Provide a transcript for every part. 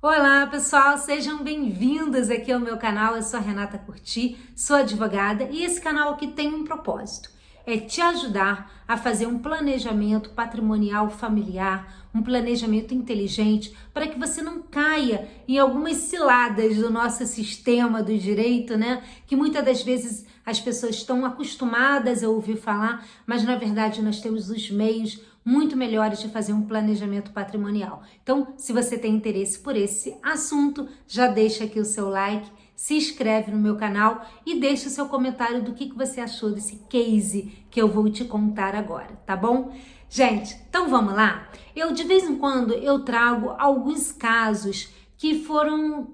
Olá pessoal, sejam bem-vindos aqui ao meu canal. Eu sou a Renata Curti, sou advogada e esse canal aqui tem um propósito, é te ajudar a fazer um planejamento patrimonial familiar, um planejamento inteligente para que você não caia em algumas ciladas do nosso sistema do direito, né? Que muitas das vezes as pessoas estão acostumadas a ouvir falar, mas na verdade nós temos os meios muito melhores de fazer um planejamento patrimonial. Então, se você tem interesse por esse assunto, já deixa aqui o seu like, se inscreve no meu canal e deixa o seu comentário do que você achou desse case que eu vou te contar agora, tá bom? Gente, então vamos lá? De vez em quando eu trago alguns casos que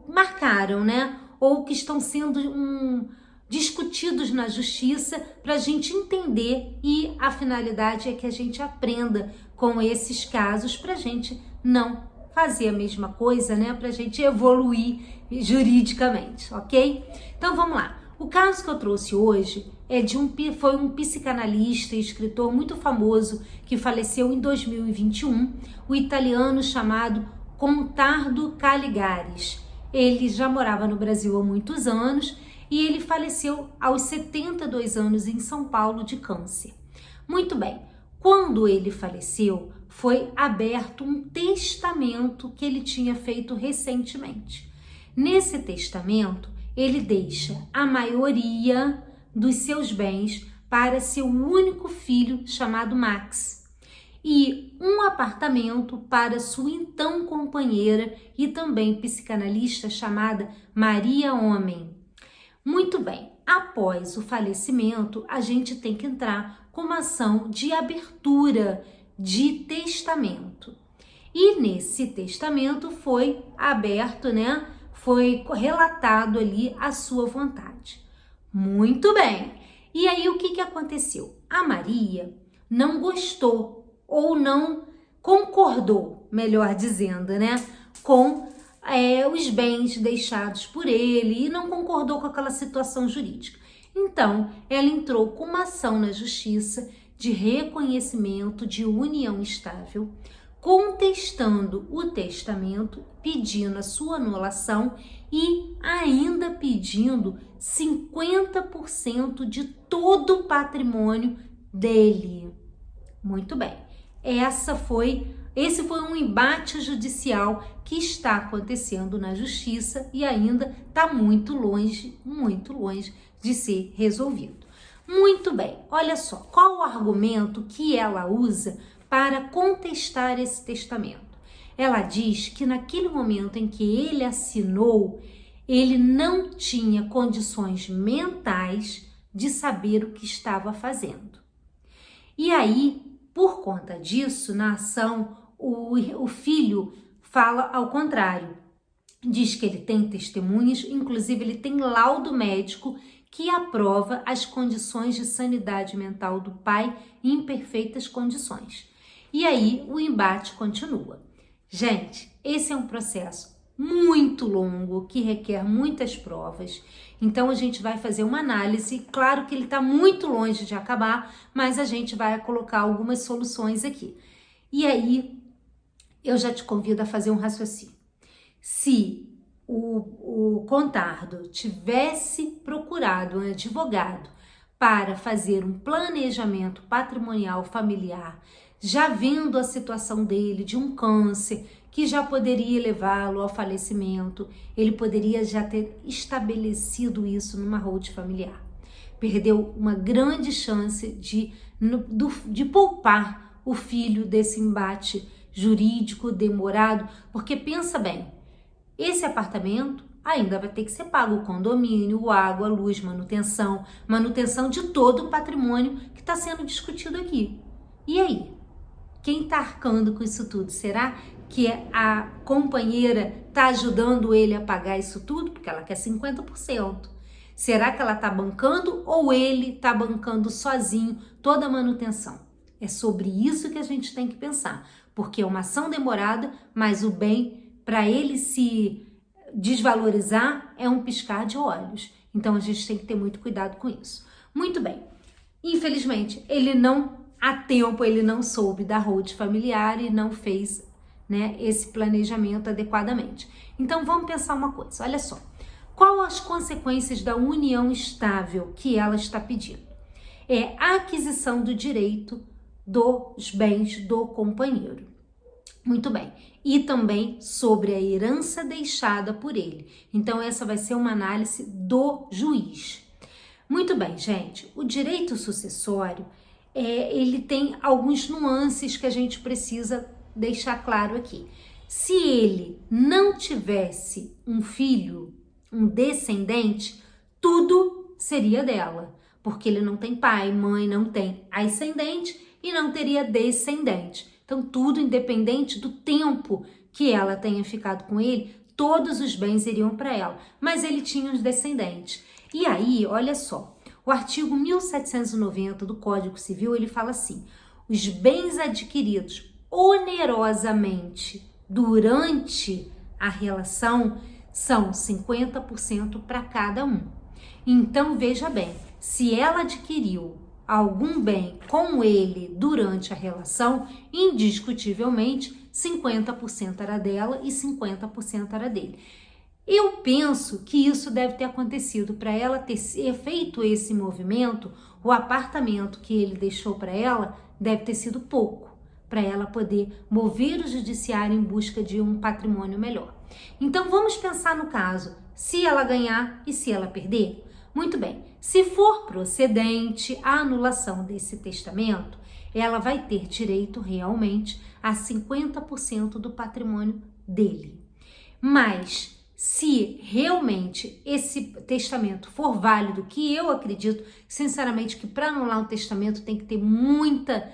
marcaram, né? Ou que estão sendo discutidos na justiça para a gente entender, e a finalidade é que a gente aprenda com esses casos para a gente não fazer a mesma coisa, né? Para a gente evoluir juridicamente, ok? Então vamos lá. O caso que eu trouxe hoje foi um psicanalista e escritor muito famoso que faleceu em 2021, o italiano chamado Contardo Caligaris. Ele já morava no Brasil há muitos anos e ele faleceu aos 72 anos em São Paulo de câncer. Muito bem, quando ele faleceu, foi aberto um testamento que ele tinha feito recentemente. Nesse testamento, ele deixa a maioria dos seus bens para seu único filho chamado Max e um apartamento para sua então companheira e também psicanalista chamada Maria Homem. Muito bem, após o falecimento, a gente tem que entrar com uma ação de abertura de testamento. E nesse testamento foi aberto, né? Foi relatado ali a sua vontade. Muito bem. E aí o que aconteceu? A Maria não gostou ou não concordou, melhor dizendo, né? Com os bens deixados por ele e não concordou com aquela situação jurídica. Então, ela entrou com uma ação na justiça de reconhecimento de união estável, contestando o testamento, pedindo a sua anulação e ainda pedindo 50% de todo o patrimônio dele. Muito bem, esse foi um embate judicial que está acontecendo na justiça e ainda está muito longe de ser resolvido. Muito bem, olha só, qual o argumento que ela usa para contestar esse testamento? Ela diz que naquele momento em que ele assinou, ele não tinha condições mentais de saber o que estava fazendo. E aí, por conta disso, na ação, o filho fala ao contrário. Diz que ele tem testemunhas, inclusive ele tem laudo médico que aprova as condições de sanidade mental do pai em perfeitas condições. E aí o embate continua. Gente, esse é um processo muito longo, que requer muitas provas. Então a gente vai fazer uma análise, claro que ele está muito longe de acabar, mas a gente vai colocar algumas soluções aqui. E aí eu já te convido a fazer um raciocínio. Se o Contardo tivesse procurado um advogado para fazer um planejamento patrimonial familiar, já vendo a situação dele de um câncer que já poderia levá-lo ao falecimento, ele poderia já ter estabelecido isso numa holding familiar. Perdeu uma grande chance de poupar o filho desse embate jurídico demorado, porque pensa bem, esse apartamento ainda vai ter que ser pago o condomínio, água, luz, manutenção de todo o patrimônio que está sendo discutido aqui. E aí? Quem está arcando com isso tudo? Será que a companheira está ajudando ele a pagar isso tudo? Porque ela quer 50%. Será que ela está bancando ou ele está bancando sozinho toda a manutenção? É sobre isso que a gente tem que pensar. Porque é uma ação demorada, mas o bem, para ele se desvalorizar, é um piscar de olhos. Então a gente tem que ter muito cuidado com isso. Muito bem. Infelizmente, a tempo ele não soube da holding familiar e não fez né, esse planejamento adequadamente. Então vamos pensar uma coisa, olha só. Qual as consequências da união estável que ela está pedindo? É a aquisição do direito dos bens do companheiro. Muito bem. E também sobre a herança deixada por ele. Então essa vai ser uma análise do juiz. Muito bem, gente. O direito sucessório, ele tem alguns nuances que a gente precisa deixar claro aqui. Se ele não tivesse um filho, um descendente, tudo seria dela, porque ele não tem pai, mãe, não tem ascendente e não teria descendente. Então, tudo independente do tempo que ela tenha ficado com ele, todos os bens iriam para ela, mas ele tinha os descendentes. E aí, olha só, o artigo 1790 do Código Civil, ele fala assim: os bens adquiridos onerosamente durante a relação são 50% para cada um. Então, veja bem, se ela adquiriu algum bem com ele durante a relação, indiscutivelmente 50% era dela e 50% era dele. Eu penso que isso deve ter acontecido para ela ter feito esse movimento. O apartamento que ele deixou para ela deve ter sido pouco para ela poder mover o judiciário em busca de um patrimônio melhor. Então vamos pensar no caso, se ela ganhar e se ela perder? Muito bem, se for procedente a anulação desse testamento, ela vai ter direito realmente a 50% do patrimônio dele. Mas se realmente esse testamento for válido, que eu acredito sinceramente que para anular um testamento tem que ter muita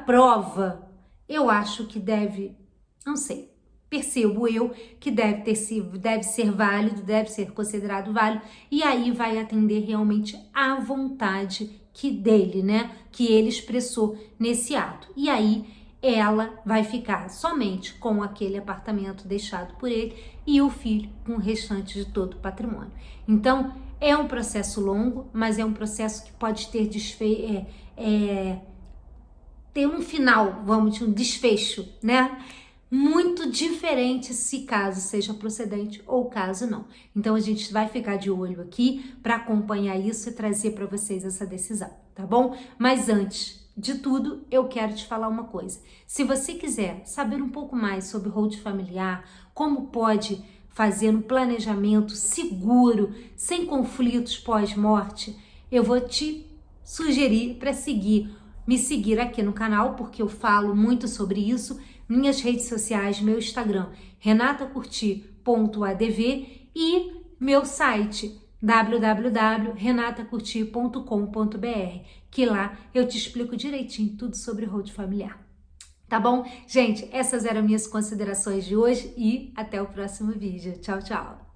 prova, eu acho que deve, não sei, percebo eu que deve ser válido, deve ser considerado válido, e aí vai atender realmente à vontade dele, né, que ele expressou nesse ato. E aí ela vai ficar somente com aquele apartamento deixado por ele e o filho com o restante de todo o patrimônio. Então, é um processo longo, mas é um processo que pode ter ter um final, vamos dizer, um desfecho, né? Muito diferente se caso seja procedente ou caso não. Então a gente vai ficar de olho aqui para acompanhar isso e trazer para vocês essa decisão, tá bom? Mas antes de tudo, eu quero te falar uma coisa. Se você quiser saber um pouco mais sobre holding familiar, como pode fazer um planejamento seguro, sem conflitos pós-morte, eu vou te sugerir para me seguir aqui no canal, porque eu falo muito sobre isso. Minhas redes sociais, meu Instagram, renatacurti.adv e meu site www.renatacurti.com.br, que lá eu te explico direitinho tudo sobre holding familiar. Tá bom? Gente, essas eram minhas considerações de hoje e até o próximo vídeo. Tchau, tchau!